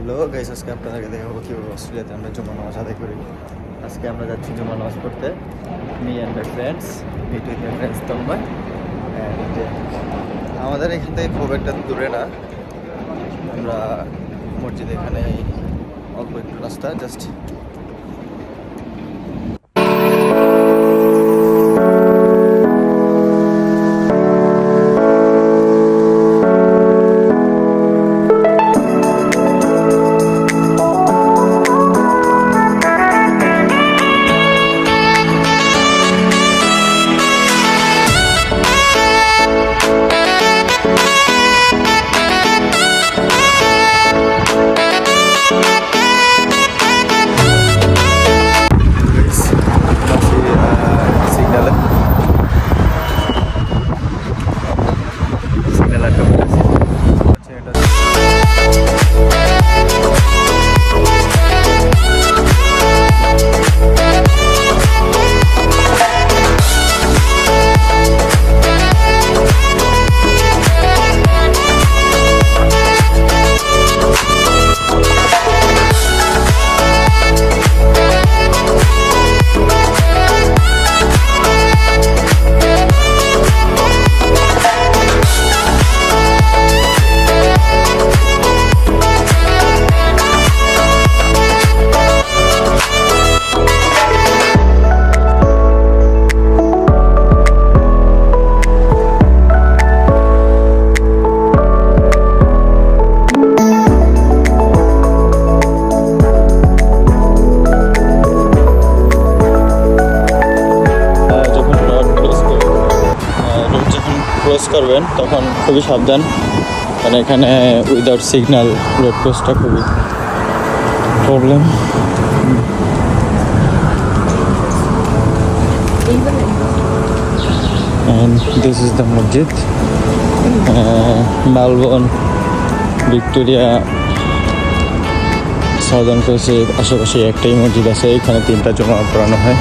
Hello guys, আজকে আপনাদেরকে দেখাবো কীভাবে অস্ট্রেলিয়াতে আমরা জুমা নামাজ আদায় করি। আজকে আমরা যাচ্ছি জুমা নামাজ পড়তে, me and my friends, meet with my friends Tanmoy. And আমাদের এখান থেকে খুব একটা দূরে না, আমরা মসজিদ এখানে অল্প একটু রাস্তা জাস্ট। ক্রস করবেন তখন খুবই সাবধান, কারণ এখানে উইদাউট সিগন্যাল রোড ক্রসটা খুবই problem. And this is the masjid. Melbourne, Victoria, southern কোস্টের আশেপাশে একটাই মসজিদ আছে, এখানে 3টা জুমা পড়ানো হয়।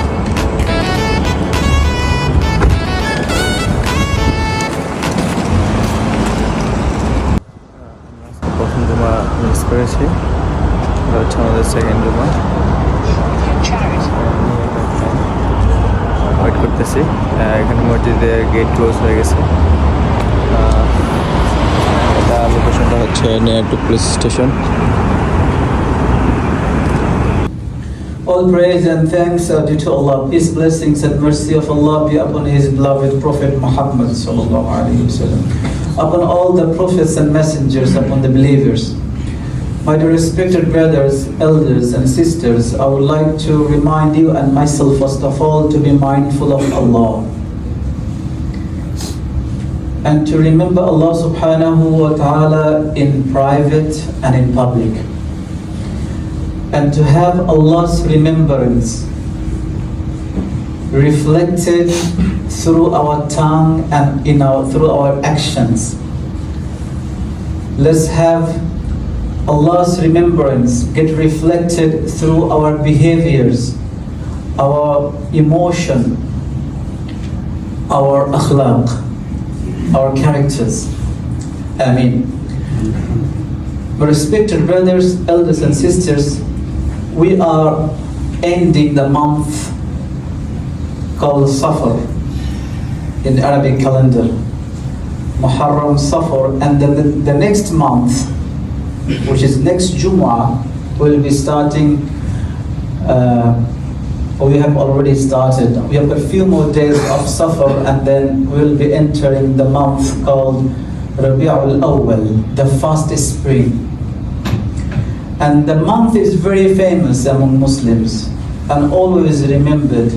প্রথম জুমা মিস করেছি, এটা হচ্ছে আমাদের সেকেন্ড জুমা। ওয়েট করতেছি, এখানে মসজিদের গেট ক্লোজ হয়ে গেছে। এটা লোকেশনটা হচ্ছে near to police station. All praise and thanks are due to Allah. Peace, blessings and mercy of Allah be upon His beloved Prophet Muhammad sallallahu alaihi wasallam, upon all the prophets and messengers, upon the believers. My dear respected brothers, elders and sisters, I would like to remind you and myself first of all to be mindful of Allah and to remember Allah subhanahu wa ta'ala in private and in public, and to have Allah's remembrance reflected through our tongue and through our actions. Let's have Allah's remembrance get reflected through our behaviors, our emotion, our akhlaq, our characters. Ameen. My respected brothers, elders and sisters, we are ending the month called Safar in the Arabic calendar, Muharram, Safar, and then the next month, which is next Jumu'ah, will be starting, or we have already started. We have a few more days of Safar, and then we'll be entering the month called Rabi'ul Awwal, the first spring. And the month is very famous among Muslims and always remembered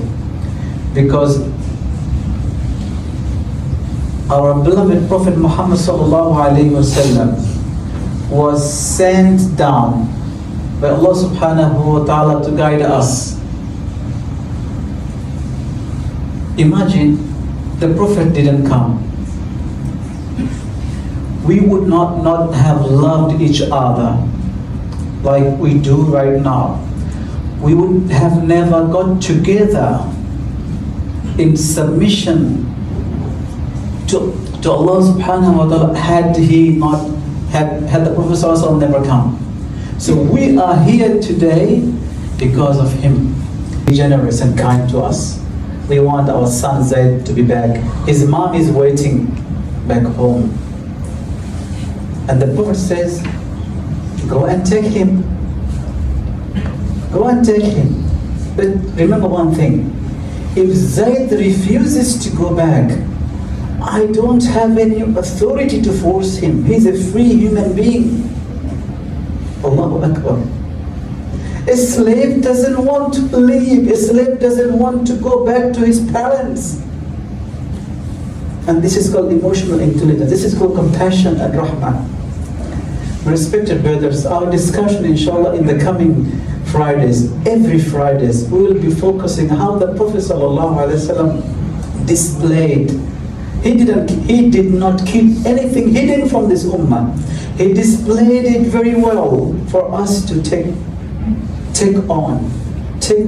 because our beloved Prophet Muhammad sallallahu alaihi wasallam was sent down by Allah subhanahu wa ta'ala to guide us. Imagine the Prophet didn't come. We would not have loved each other like we do right now. We would have never got together in submission to Allah subhanahu wa ta'ala had he not had the Prophet ﷺ never come. So we are here today because of him. Generous and kind to us. We want our son Zaid to be back. His mom is waiting back home. And the Prophet says, go and take him. Go and take him. But remember one thing. If Zaid refuses to go back, I don't have any authority to force him. He's a free human being. Allahu Akbar. A slave doesn't want to leave. A slave doesn't want to go back to his parents. And this is called emotional intelligence. This is called compassion and rahmah. Respected brothers, our discussion inshallah in the coming Fridays, every Fridays, we will be focusing how the Prophet ﷺ displayed. He did not keep anything hidden from this ummah. He displayed it very well for us to take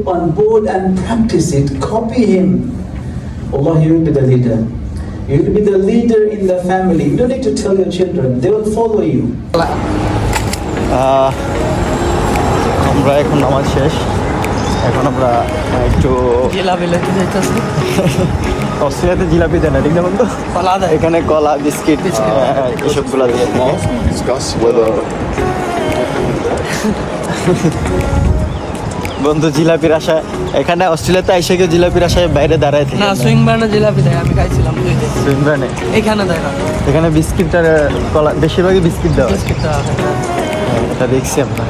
on board and practice it. Copy him. Allah, you will be the leader. You will be the leader in the family. You don't need to tell your children. They will follow you. আমরা এখন নামাজ শেষ, এখন আমরা একটু জিলাপি লইতে যাইতাছি। অস্ট্রেলিয়াতে জিলাপি দেয় না, ঠিক না বন্ধু? কলা দেয়। এখানে কলা, বিস্কিট এসবগুলো দিয়ে থাকে। Discuss whether বন্ধু জিলাপির আশায়, এখানে অস্ট্রেলিয়াতে এসে কেউ জিলাপির আশায় বাইরে দাঁড়ায় থাকে না, সুইং বার্নে জিলাপি দেয়, আমি খাইছিলাম দুই দিন। সুইনবার্নে এখানে দেয় না, এখানে বিস্কিট আর কলা, বেশিরভাগই বিস্কিট দেওয়া হয়। বিস্কিট দেওয়া হয় না। এটা দেখছি আমরা।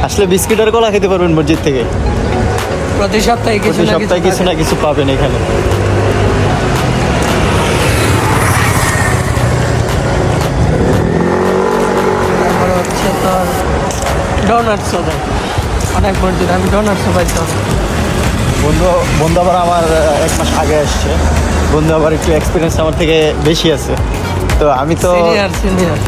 আসলে বিস্কিট আর কলা খেতে পারবেন মসজিদ থেকে, প্রতি সপ্তাহে কিছু প্রতি না সপ্তাহে কিছু না কিছু পাবেন এখানে। তারপর হচ্ছে তোর ডোনাটসও দেয় অনেক মসজিদ, আমি ডোনাটসও পাইতাম। বন্ধু বন্ধু আবার আমার 1 মাস আগে আসছে, বন্ধু আবার একটু এক্সপিরিয়েন্স আমার থেকে বেশি আছে, তো আমি তো সিনিয়র